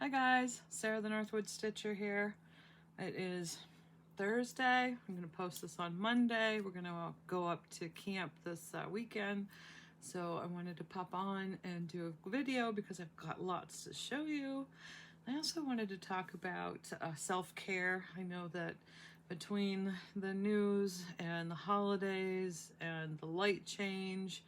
Hi guys, Sarah the Northwoods Stitcher here. It is Thursday. I'm going to post this on Monday. We're going to go up to camp this weekend. So I wanted to pop on and do a video because I've got lots to show you. I also wanted to talk about self-care. I know that between the news and the holidays and the light change,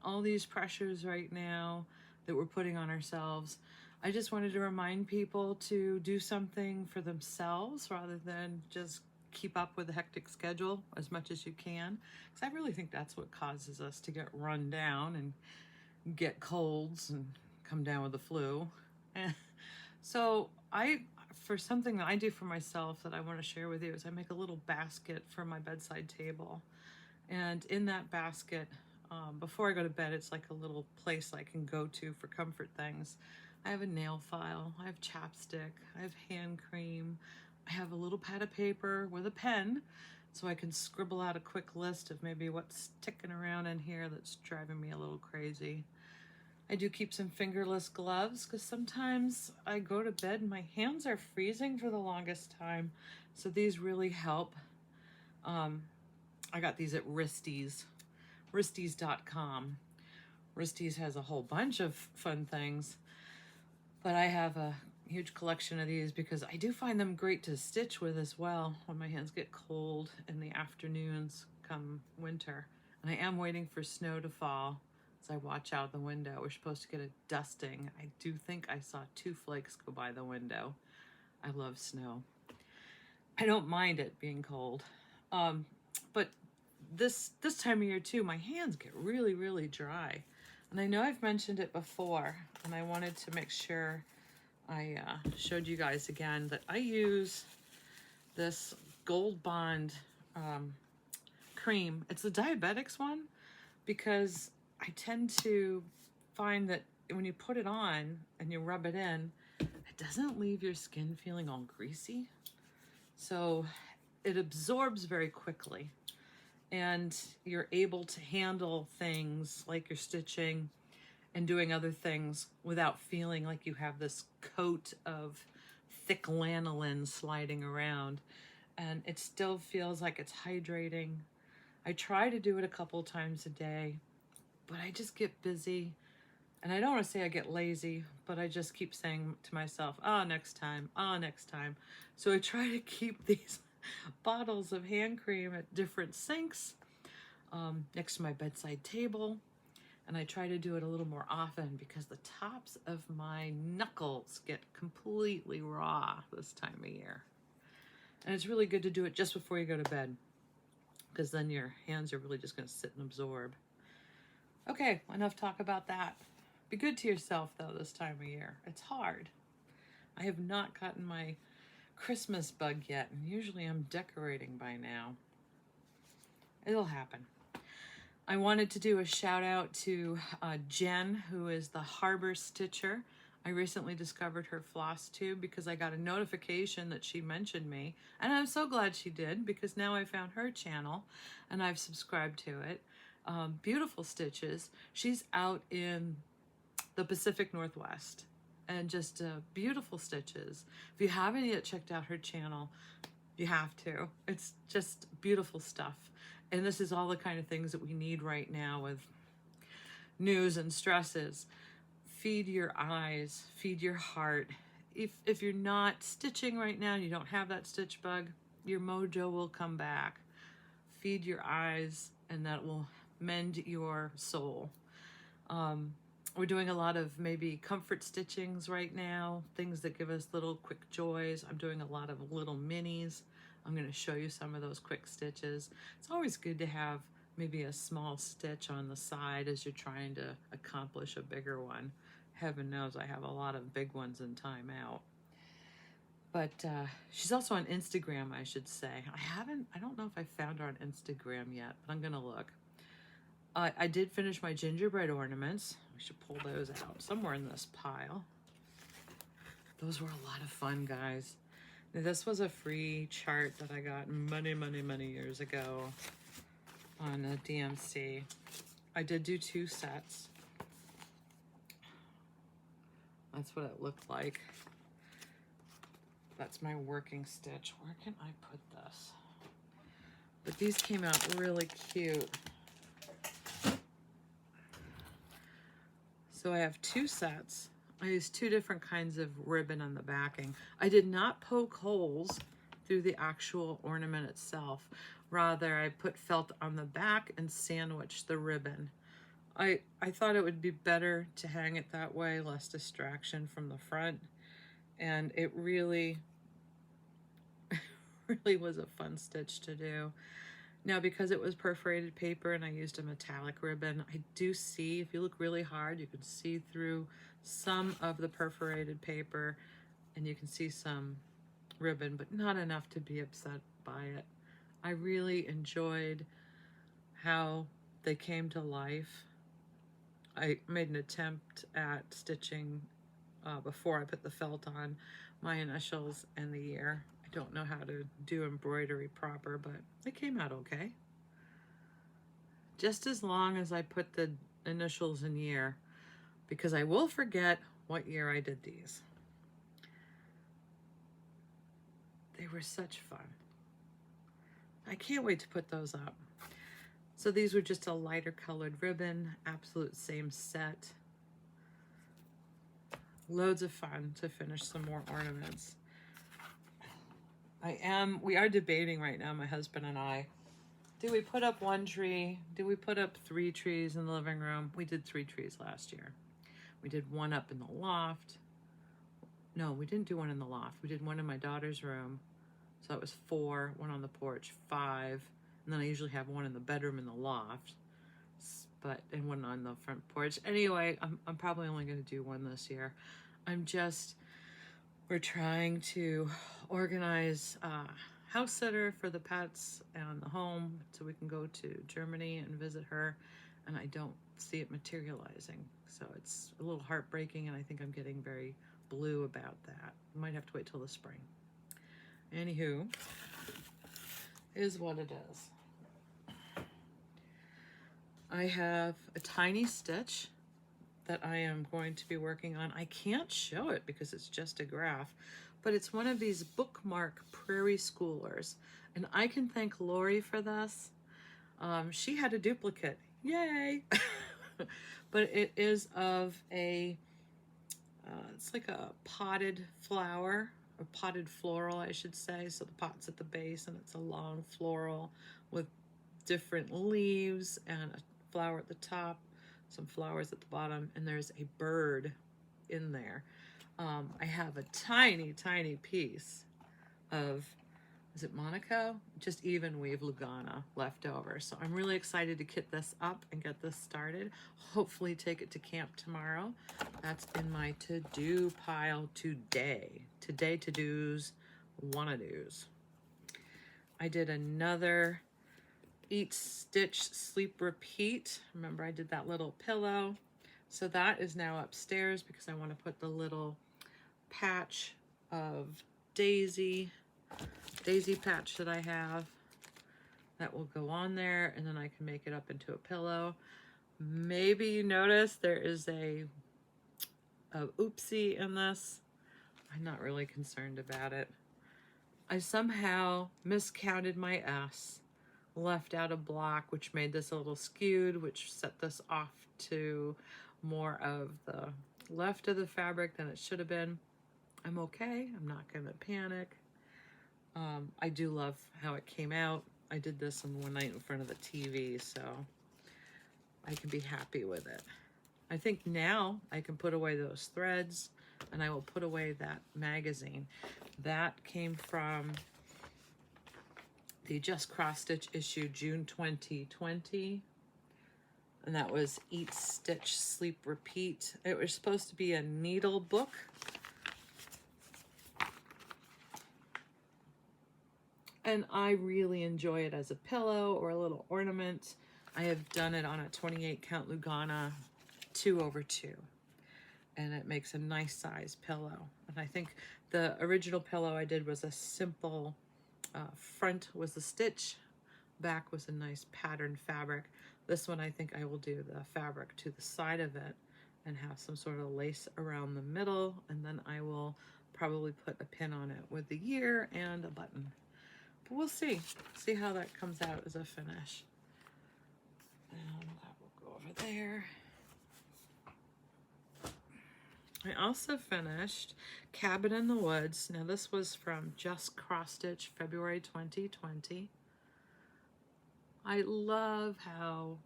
all these pressures right now that we're putting on ourselves, I just wanted to remind people to do something for themselves rather than just keep up with a hectic schedule as much as you can. Because I really think that's what causes us to get run down and get colds and come down with the flu. So for something that I do for myself that I want to share with you is I make a little basket for my bedside table. And in that basket, before I go to bed, it's like a little place I can go to for comfort things. I have a nail file, I have chapstick, I have hand cream, I have a little pad of paper with a pen so I can scribble out a quick list of maybe what's ticking around in here that's driving me a little crazy. I do keep some fingerless gloves because sometimes I go to bed and my hands are freezing for the longest time, so these really help. I got these at Wristies.com. Wristies has a whole bunch of fun things. But I have a huge collection of these because I do find them great to stitch with as well when my hands get cold in the afternoons come winter. And I am waiting for snow to fall as I watch out the window. We're supposed to get a dusting. I do think I saw 2 flakes go by the window. I love snow. I don't mind it being cold. But this time of year too, my hands get really, really dry. And I know I've mentioned it before, and I wanted to make sure I showed you guys again that I use this Gold Bond cream. It's the diabetics one because I tend to find that when you put it on and you rub it in, it doesn't leave your skin feeling all greasy. So it absorbs very quickly. And you're able to handle things like you're stitching and doing other things without feeling like you have this coat of thick lanolin sliding around. And it still feels like it's hydrating. I try to do it a couple times a day, but I just get busy. And I don't want to say I get lazy, but I just keep saying to myself, next time, next time. So I try to keep these bottles of hand cream at different sinks next to my bedside table, and I try to do it a little more often because the tops of my knuckles get completely raw this time of year. And it's really good to do it just before you go to bed because then your hands are really just going to sit and absorb. Okay, enough talk about that. Be good to yourself though this time of year. It's hard. I have not gotten my Christmas bug yet, and usually I'm decorating by now. It'll happen. I wanted to do a shout out to Jen, who is the Harbor Stitcher. I recently discovered her FLOSSTUBE because I got a notification that she mentioned me, and I'm so glad she did because now I found her channel and I've subscribed to it. Beautiful stitches. She's out in the Pacific Northwest. And just beautiful stitches. If you haven't yet checked out her channel, you have to. It's just beautiful stuff. And this is all the kind of things that we need right now with news and stresses. Feed your eyes, feed your heart. If you're not stitching right now and you don't have that stitch bug, your mojo will come back. Feed your eyes, and that will mend your soul. We're doing a lot of maybe comfort stitchings right now, things that give us little quick joys. I'm doing a lot of little minis. I'm going to show you some of those quick stitches. It's always good to have maybe a small stitch on the side as you're trying to accomplish a bigger one. Heaven knows I have a lot of big ones in time out. But she's also on Instagram, I should say. I don't know if I found her on Instagram yet, but I'm going to look. I did finish my gingerbread ornaments. We should pull those out somewhere in this pile. Those were a lot of fun, guys. Now, this was a free chart that I got many, many, many years ago on a DMC. I did do 2 sets. That's what it looked like. That's my working stitch. Where can I put this? But these came out really cute. So I have 2 sets. I used 2 different kinds of ribbon on the backing. I did not poke holes through the actual ornament itself. Rather, I put felt on the back and sandwiched the ribbon. I thought it would be better to hang it that way, less distraction from the front. And it really, really was a fun stitch to do. Now, because it was perforated paper and I used a metallic ribbon, I do see, if you look really hard, you can see through some of the perforated paper and you can see some ribbon, but not enough to be upset by it. I really enjoyed how they came to life. I made an attempt at stitching before I put the felt on my initials and the year. I don't know how to do embroidery proper, but it came out okay. Just as long as I put the initials and year, because I will forget what year I did these. They were such fun. I can't wait to put those up. So these were just a lighter colored ribbon, absolute same set. Loads of fun to finish some more ornaments. We are debating right now, my husband and I. Do we put up 1 tree? Do we put up 3 trees in the living room? We did 3 trees last year. We did 1 up in the loft. No, we didn't do 1 in the loft. We did 1 in my daughter's room. So that was 4, 1 on the porch, 5. And then I usually have 1 in the bedroom in the loft, and 1 on the front porch. Anyway, I'm probably only going to do 1 this year. We're trying to organize a house sitter for the pets and the home so we can go to Germany and visit her, and I don't see it materializing. So it's a little heartbreaking, and I think I'm getting very blue about that. I might have to wait till the spring. Anywho, is what it is. I have a tiny stitch that I am going to be working on. I can't show it because it's just a graph, but it's one of these Bookmark Prairie Schoolers. And I can thank Lori for this. She had a duplicate, yay! But it is of it's like a potted flower, or potted floral, I should say. So the pot's at the base and it's a long floral with different leaves and a flower at the top, some flowers at the bottom, and there's a bird in there. I have a tiny, tiny piece of, is it Monaco? Just even weave Lugana left over. So I'm really excited to kit this up and get this started. Hopefully take it to camp tomorrow. That's in my to-do pile today. Today to-dos, wanna-dos. I did another Eat, Stitch, Sleep, Repeat. Remember I did that little pillow. So that is now upstairs because I want to put the little patch of daisy patch that I have. That will go on there, and then I can make it up into a pillow. Maybe you notice there is a oopsie in this. I'm not really concerned about it. I somehow miscounted my S, left out a block, which made this a little skewed, which set this off to more of the left of the fabric than it should have been. I'm okay. I'm not going to panic. I do love how it came out. I did this in one night in front of the TV, so I can be happy with it. I think now I can put away those threads, and I will put away that magazine. That came from the Just Cross Stitch issue, June 2020. And that was Eat, Stitch, Sleep, Repeat. It was supposed to be a needle book. And I really enjoy it as a pillow or a little ornament. I have done it on a 28 count Lugana 2/2. And it makes a nice size pillow. And I think the original pillow I did was a simple, front was a stitch, back was a nice patterned fabric. This one I think I will do the fabric to the side of it and have some sort of lace around the middle, and then I will probably put a pin on it with the year and a button. But we'll see how that comes out as a finish. And that will go over there. I also finished Cabin in the Woods. Now this was from Just Cross Stitch, February 2020. I love how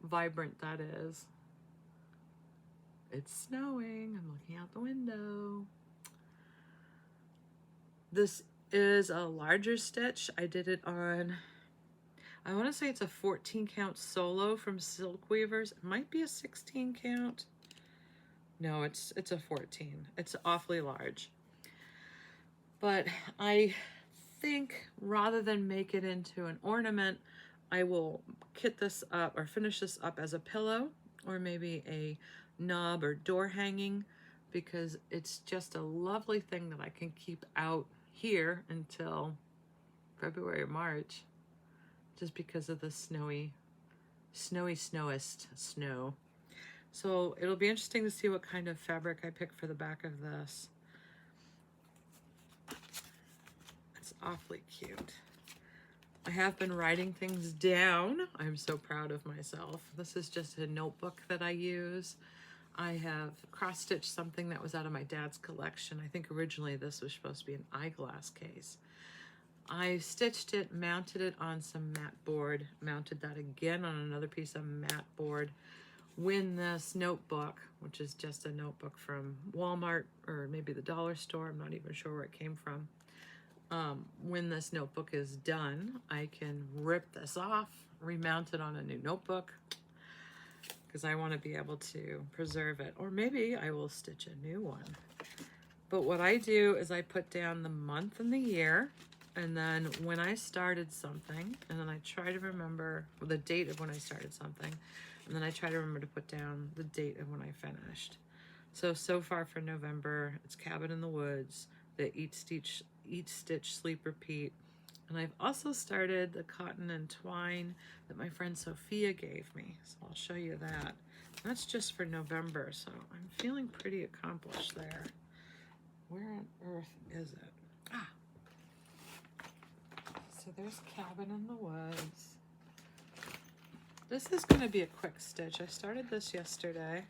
vibrant that is. It's snowing. I'm looking out the window. This is a larger stitch. I did it on, I want to say it's a 14 count solo from Silk Weavers. It might be a 16 count. No, it's a 14. It's awfully large. But I think rather than make it into an ornament, I will kit this up or finish this up as a pillow or maybe a knob or door hanging, because it's just a lovely thing that I can keep out here until February or March, just because of the snowest snow. So it'll be interesting to see what kind of fabric I pick for the back of this. It's awfully cute. I have been writing things down. I'm so proud of myself. This is just a notebook that I use. I have cross-stitched something that was out of my dad's collection. I think originally this was supposed to be an eyeglass case. I stitched it, mounted it on some matte board, mounted that again on another piece of matte board. Win this notebook, which is just a notebook from Walmart or maybe the dollar store, I'm not even sure where it came from. When this notebook is done, I can rip this off, remount it on a new notebook, because I want to be able to preserve it. Or maybe I will stitch a new one. But what I do is I put down the month and the year, and then when I started something, and then I try to remember the date of when I started something, and then I try to remember to put down the date of when I finished. So far for November, it's Cabin in the Woods, the Each Stitch, Sleep, Repeat. And I've also started the cotton and twine that my friend Sophia gave me. So I'll show you that. That's just for November, so I'm feeling pretty accomplished there. Where on earth is it? Ah. So there's Cabin in the Woods. This is going to be a quick stitch. I started this yesterday.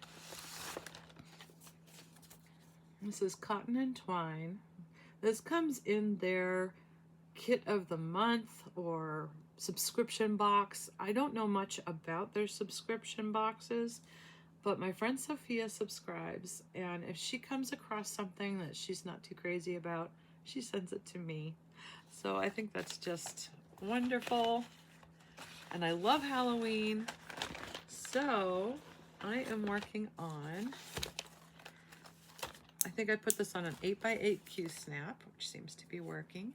This is cotton and twine. This comes in their kit of the month or subscription box. I don't know much about their subscription boxes, but my friend Sophia subscribes, and if she comes across something that she's not too crazy about, she sends it to me. So I think that's just wonderful. And I love Halloween, so I am working on, I think I put this on an 8x8 Q-snap, which seems to be working.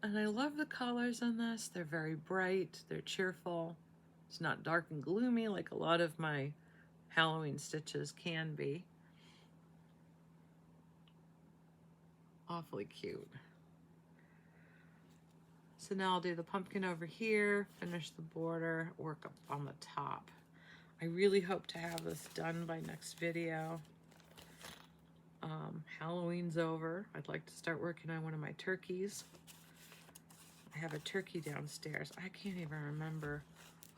And I love the colors on this. They're very bright, they're cheerful. It's not dark and gloomy like a lot of my Halloween stitches can be. Awfully cute. So now I'll do the pumpkin over here, finish the border, work up on the top. I really hope to have this done by next video. Halloween's over. I'd like to start working on one of my turkeys. I have a turkey downstairs. I can't even remember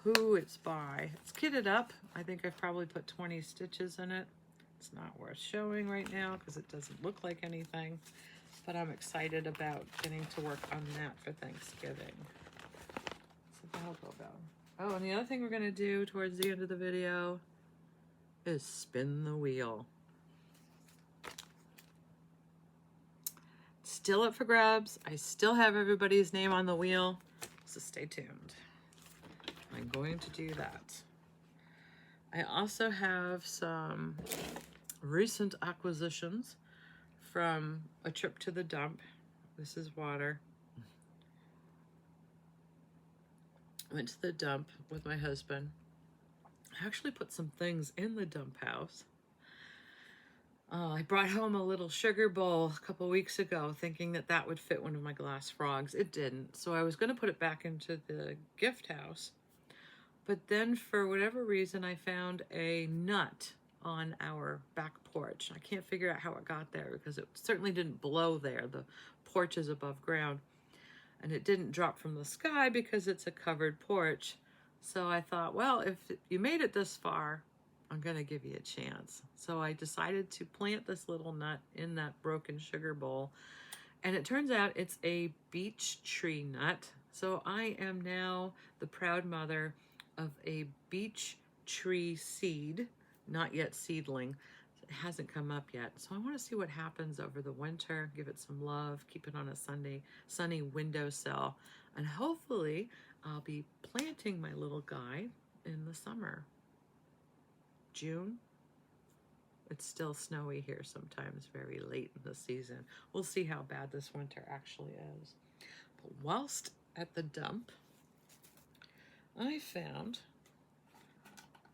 who it's by. It's kitted up. I think I've probably put 20 stitches in it. It's not worth showing right now because it doesn't look like anything. But I'm excited about getting to work on that for Thanksgiving. So that'll go down. Oh, and the other thing we're gonna do towards the end of the video is spin the wheel. Still up for grabs. I still have everybody's name on the wheel, so stay tuned. I'm going to do that. I also have some recent acquisitions from a trip to the dump. This is water. Went to the dump with my husband. I actually put some things in the dump house. I brought home a little sugar bowl a couple weeks ago thinking that that would fit one of my glass frogs. It didn't, so I was going to put it back into the gift house. But then for whatever reason I found a nut on our back porch. I can't figure out how it got there because it certainly didn't blow there. The porch is above ground, and it didn't drop from the sky because it's a covered porch. So I thought, well, if you made it this far, I'm gonna give you a chance. So I decided to plant this little nut in that broken sugar bowl, and it turns out it's a beech tree nut. So I am now the proud mother of a beech tree seed, not yet seedling. It hasn't come up yet. So I want to see what happens over the winter, give it some love, keep it on a sunny windowsill, and hopefully I'll be planting my little guy in the summer. June. It's still snowy here sometimes, very late in the season. We'll see how bad this winter actually is. But whilst at the dump, I found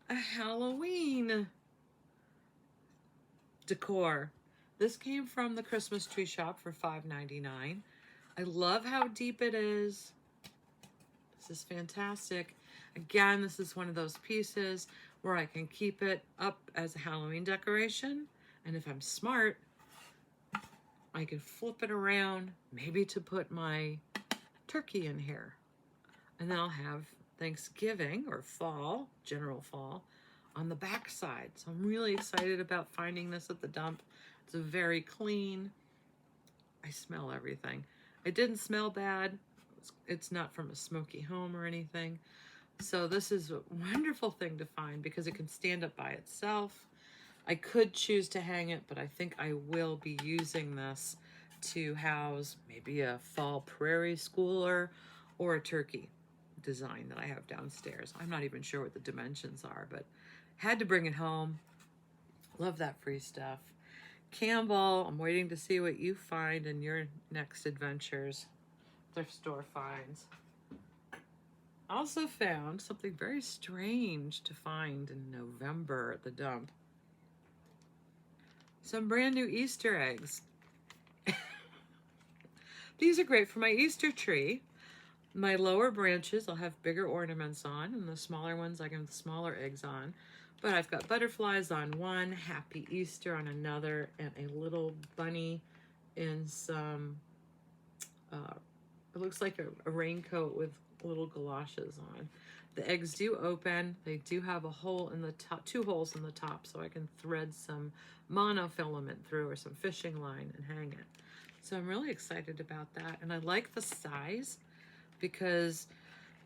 a Halloween decor. This came from the Christmas tree shop for $5.99. I love how deep it is. This is fantastic. Again, this is one of those pieces where I can keep it up as a Halloween decoration. And if I'm smart, I can flip it around, maybe to put my turkey in here. And then I'll have Thanksgiving or fall, general fall, on the back side. So I'm really excited about finding this at the dump. It's a very clean. I smell everything. It didn't smell bad. It's not from a smoky home or anything. So this is a wonderful thing to find because it can stand up by itself. I could choose to hang it, but I think I will be using this to house maybe a fall Prairie schooler or a turkey design that I have downstairs. I'm not even sure what the dimensions are, but had to bring it home. Love that free stuff. Campbell, I'm waiting to see what you find in your next adventures, thrift store finds. Also found something very strange to find in November at the dump. Some brand new Easter eggs. These are great for my Easter tree. My lower branches I'll have bigger ornaments on, and the smaller ones I can have smaller eggs on. But I've got butterflies on one, Happy Easter on another, and a little bunny in some, it looks like a raincoat with little galoshes on. The eggs do open. They do have a hole in the top, 2 holes in the top, so I can thread some monofilament through or some fishing line and hang it. So I'm really excited about that. And I like the size because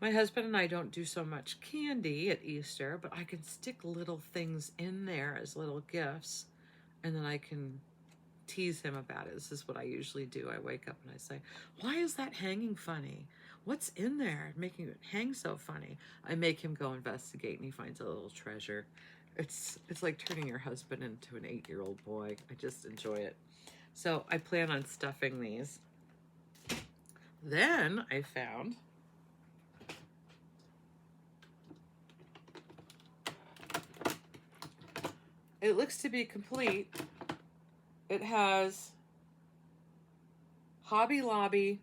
my husband and I don't do so much candy at Easter, but I can stick little things in there as little gifts, and then I can tease him about it. This is what I usually do. I wake up and I say, why is that hanging funny? What's in there making it hang so funny? I make him go investigate, and he finds a little treasure. It's like turning your husband into an 8-year-old boy. I just enjoy it. So I plan on stuffing these. Then I found it looks to be complete. It has Hobby Lobby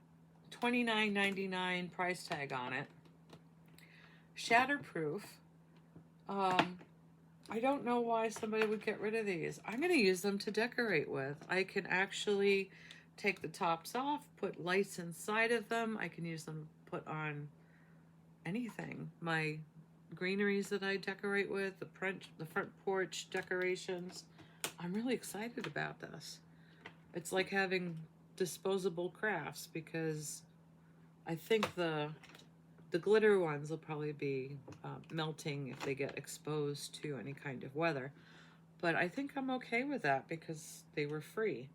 $29.99 price tag on it. Shatterproof. I don't know why somebody would get rid of these. I'm going to use them to decorate with. I can actually take the tops off, put lights inside of them. I can use them to put on anything. My greeneries that I decorate with, the front porch decorations. I'm really excited about this. It's like having disposable crafts because I think the glitter ones will probably be melting if they get exposed to any kind of weather. But I think I'm okay with that because they were free.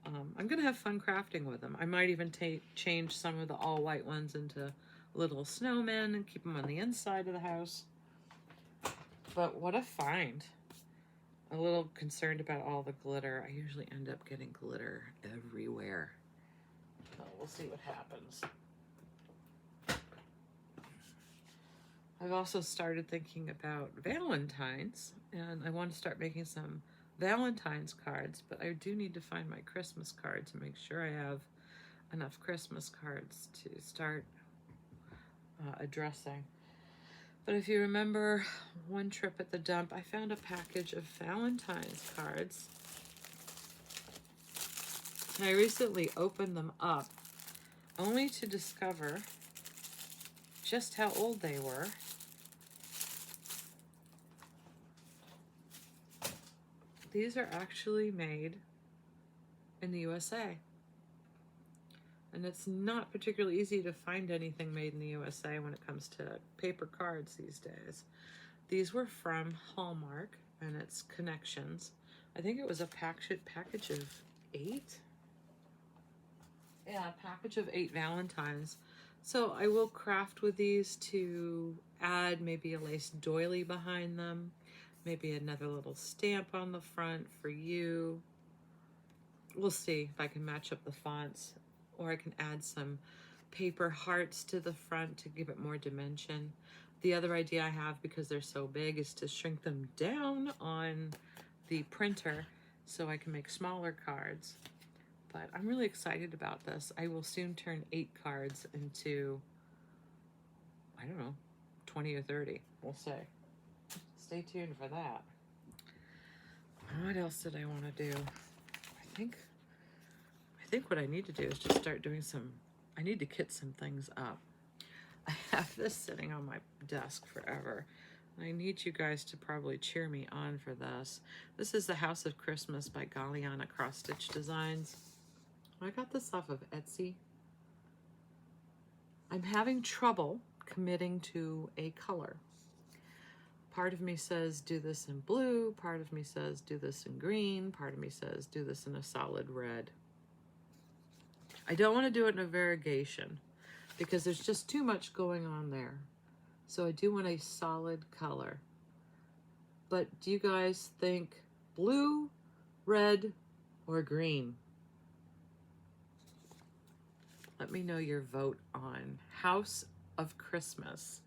I'm going to have fun crafting with them. I might even change some of the all white ones into little snowmen and keep them on the inside of the house. But what a find. A little concerned about all the glitter. I usually end up getting glitter everywhere. So we'll see what happens. I've also started thinking about Valentines, and I want to start making some Valentines cards, but I do need to find my Christmas cards and make sure I have enough Christmas cards to start addressing. But if you remember one trip at the dump, I found a package of Valentines cards. And I recently opened them up only to discover just how old they were. These are actually made in the USA. And it's not particularly easy to find anything made in the USA when it comes to paper cards these days. These were from Hallmark, and it's Connections. I think it was a package of 8. Yeah, a package of 8 Valentines. So I will craft with these to add maybe a lace doily behind them, maybe another little stamp on the front for you. We'll see if I can match up the fonts, or I can add some paper hearts to the front to give it more dimension. The other idea I have, because they're so big, is to shrink them down on the printer so I can make smaller cards. But I'm really excited about this. I will soon turn 8 cards into, I don't know, 20 or 30. We'll see. Stay tuned for that. What else did I want to do? I think what I need to do is just start doing I need to kit some things up. I have this sitting on my desk forever. I need you guys to probably cheer me on for this. This is the House of Christmas by Galliana Cross Stitch Designs. I got this off of Etsy. I'm having trouble committing to a color. Part of me says do this in blue, part of me says do this in green, part of me says do this in a solid red. I don't want to do it in a variegation because there's just too much going on there. So I do want a solid color. But do you guys think blue, red, or green? Let me know your vote on House of Christmas.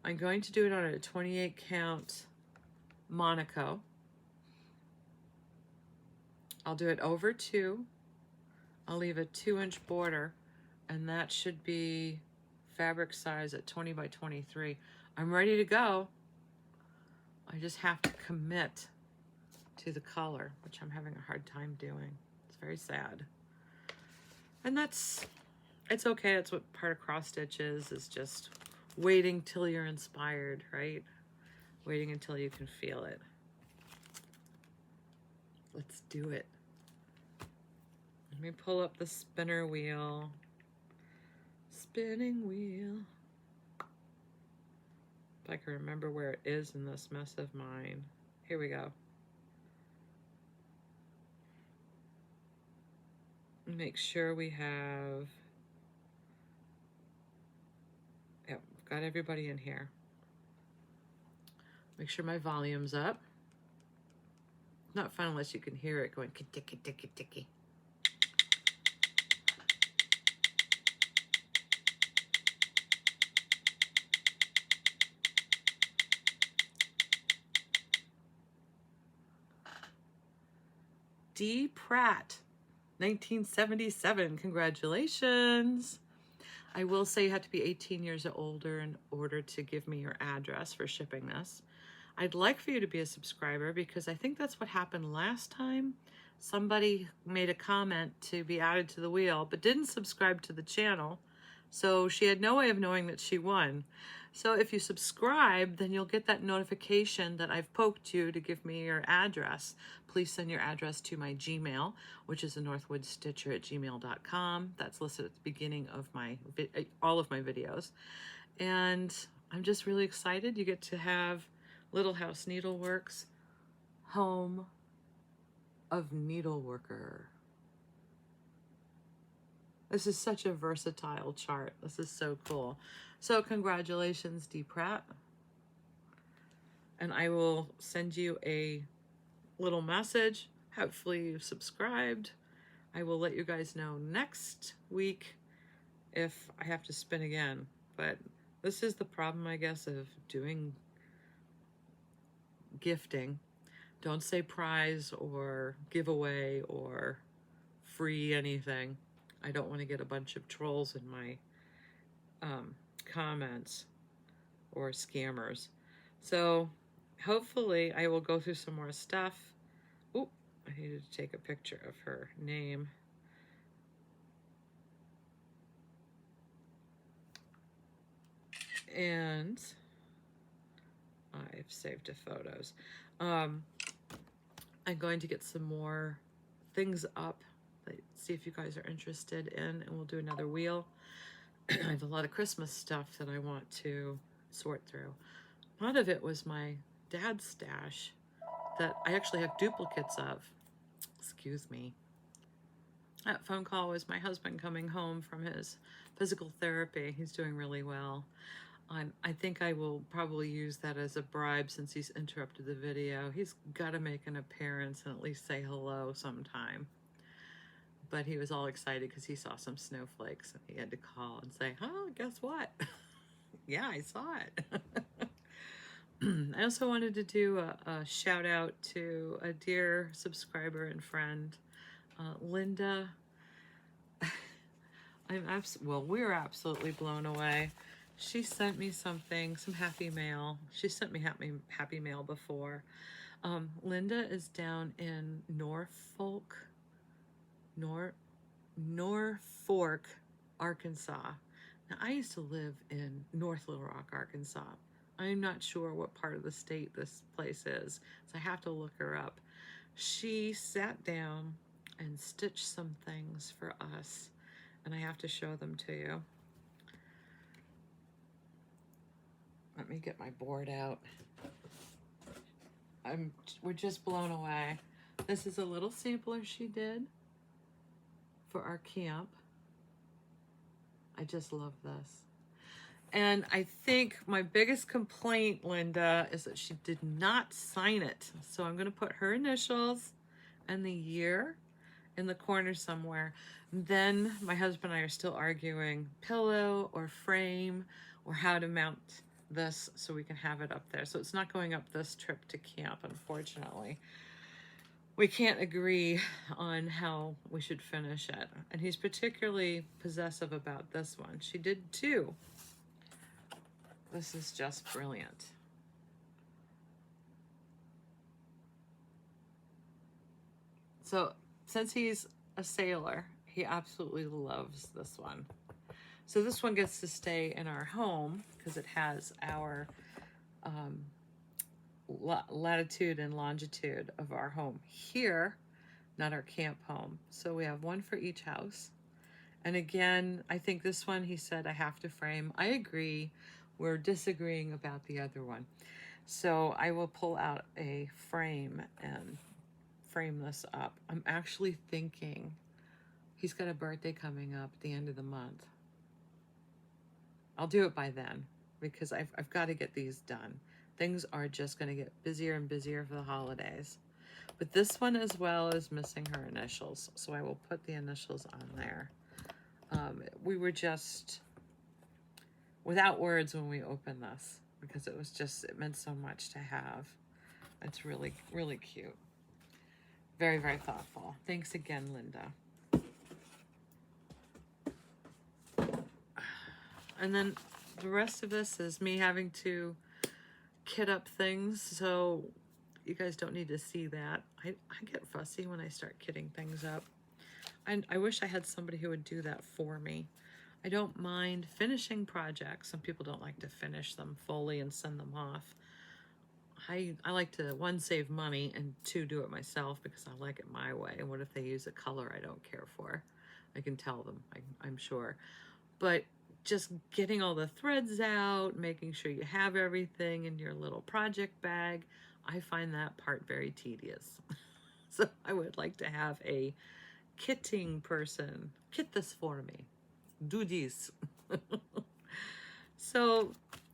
I'm going to do it on a 28 count Monaco. I'll do it over 2. I'll leave a 2-inch border, and that should be fabric size at 20 by 23. I'm ready to go. I just have to commit to the color, which I'm having a hard time doing. It's very sad. And it's okay. That's what part of cross stitch is just waiting till you're inspired, right? Waiting until you can feel it. Let's do it. Let me pull up the spinner wheel. Spinning wheel. If I can remember where it is in this mess of mine. Here we go. Make sure we have, yep, got everybody in here. Make sure my volume's up. Not fun unless you can hear it going ticky ticky ticky. D. Pratt, 1977. Congratulations. I will say you have to be 18 years or older in order to give me your address for shipping this. I'd like for you to be a subscriber because I think that's what happened last time. Somebody made a comment to be added to the wheel but didn't subscribe to the channel. So she had no way of knowing that she won. So if you subscribe, then you'll get that notification that I've poked you to give me your address. Please send your address to my Gmail, which is the Northwoods Stitcher at gmail.com. That's listed at the beginning of all of my videos. And I'm just really excited. You get to have Little House Needleworks, home of needleworker. This is such a versatile chart. This is so cool. So congratulations, D. Pratt. And I will send you a little message. Hopefully you've subscribed. I will let you guys know next week if I have to spin again. But this is the problem, I guess, of doing gifting. Don't say prize or giveaway or free anything. I don't want to get a bunch of trolls in my comments. or scammers. So hopefully I will go through some more stuff. Oh, I needed to take a picture of her name. And I've saved the photos. I'm going to get some more things up, see if you guys are interested in, and we'll do another wheel. I have a lot of Christmas stuff that I want to sort through. A lot of it was my dad's stash that I actually have duplicates of. Excuse me. That phone call was my husband coming home from his physical therapy. He's doing really well. I think I will probably use that as a bribe since he's interrupted the video. He's got to make an appearance and at least say hello sometime. But he was all excited because he saw some snowflakes and he had to call and say, oh, guess what? Yeah, I saw it. I also wanted to do a shout out to a dear subscriber and friend, Linda. We're absolutely blown away. She sent me something, some happy mail. She sent me happy mail before. Linda is down in Norfolk, Arkansas. Now, I used to live in North Little Rock, Arkansas. I'm not sure what part of the state this place is, so I have to look her up. She sat down and stitched some things for us, and I have to show them to you. Let me get my board out. We're just blown away. This is a little sampler she did for our camp. I just love this. And I think my biggest complaint, Linda, is that she did not sign it. So I'm going to put her initials and the year in the corner somewhere. Then my husband and I are still arguing pillow or frame or how to mount this so we can have it up there. So it's not going up this trip to camp, unfortunately. We can't agree on how we should finish it. And he's particularly possessive about this one. She did too. This is just brilliant. So since he's a sailor, he absolutely loves this one. So this one gets to stay in our home because it has our latitude and longitude of our home here, not our camp home. So we have one for each house. And again, I think this one, he said, I have to frame. I agree. We're disagreeing about the other one. So I will pull out a frame and frame this up. I'm actually thinking he's got a birthday coming up at the end of the month. I'll do it by then because I've got to get these done. Things are just going to get busier and busier for the holidays. But this one as well is missing her initials. So I will put the initials on there. We were just without words when we opened this because it meant so much to have. It's really, really cute. Very, very thoughtful. Thanks again, Linda. And then the rest of this is me having to kit up things, so you guys don't need to see that. I get fussy when I start kitting things up. And I wish I had somebody who would do that for me. I don't mind finishing projects. Some people don't like to finish them fully and send them off. I like to, one, save money, and two, do it myself because I like it my way. And what if they use a color I don't care for? I can tell them, I'm sure. But just getting all the threads out, making sure you have everything in your little project bag, I find that part very tedious. So I would like to have a kitting person kit this for me. Do this. So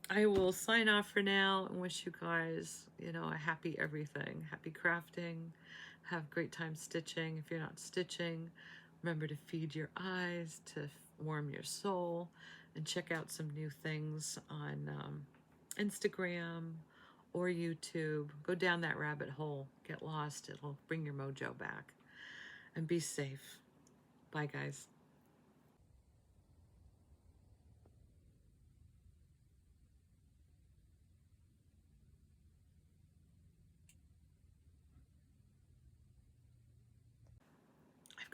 I will sign off for now and wish you guys, a happy everything. Happy crafting. Have great time stitching. If you're not stitching, remember to feed your eyes, to warm your soul, and check out some new things on Instagram or YouTube. Go down that rabbit hole. Get lost. It'll bring your mojo back. And be safe. Bye, guys.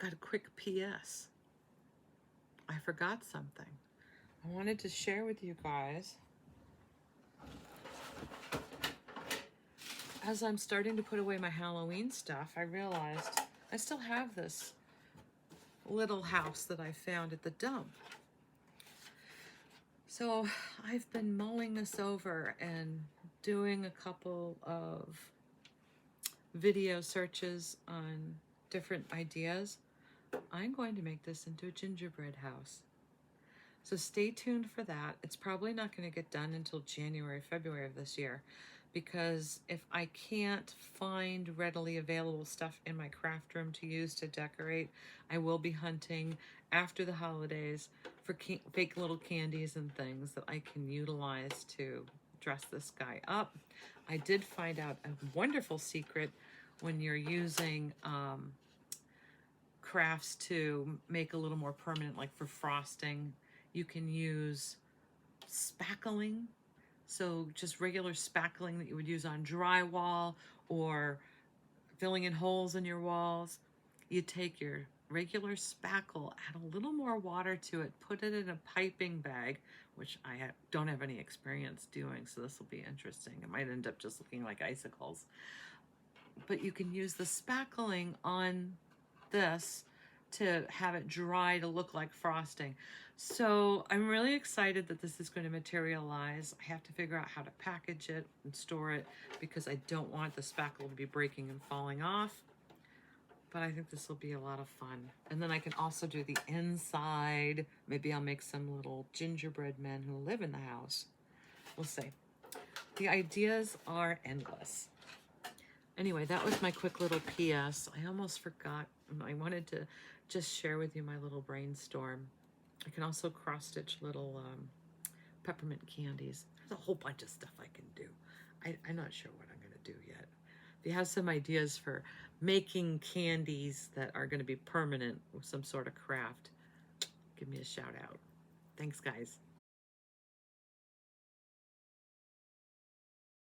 got a quick PS. I forgot something. I wanted to share with you guys. As I'm starting to put away my Halloween stuff, I realized I still have this little house that I found at the dump. So I've been mulling this over and doing a couple of video searches on different ideas. I'm going to make this into a gingerbread house. So stay tuned for that. It's probably not going to get done until January, February of this year, because if I can't find readily available stuff in my craft room to use to decorate, I will be hunting after the holidays for fake little candies and things that I can utilize to dress this guy up. I did find out a wonderful secret when you're using crafts to make a little more permanent, like for frosting. You can use spackling. So just regular spackling that you would use on drywall or filling in holes in your walls. You take your regular spackle, add a little more water to it, put it in a piping bag, which I don't have any experience doing, so this will be interesting. It might end up just looking like icicles. But you can use the spackling on this to have it dry to look like frosting. So I'm really excited that this is going to materialize. I have to figure out how to package it and store it because I don't want the spackle to be breaking and falling off. But I think this will be a lot of fun. And then I can also do the inside. Maybe I'll make some little gingerbread men who live in the house. We'll see. The ideas are endless. Anyway, that was my quick little PS. I almost forgot. I wanted to just share with you my little brainstorm. I can also cross-stitch little peppermint candies. There's a whole bunch of stuff I can do. I'm not sure what I'm going to do yet. If you have some ideas for making candies that are going to be permanent with some sort of craft, give me a shout out. Thanks, guys.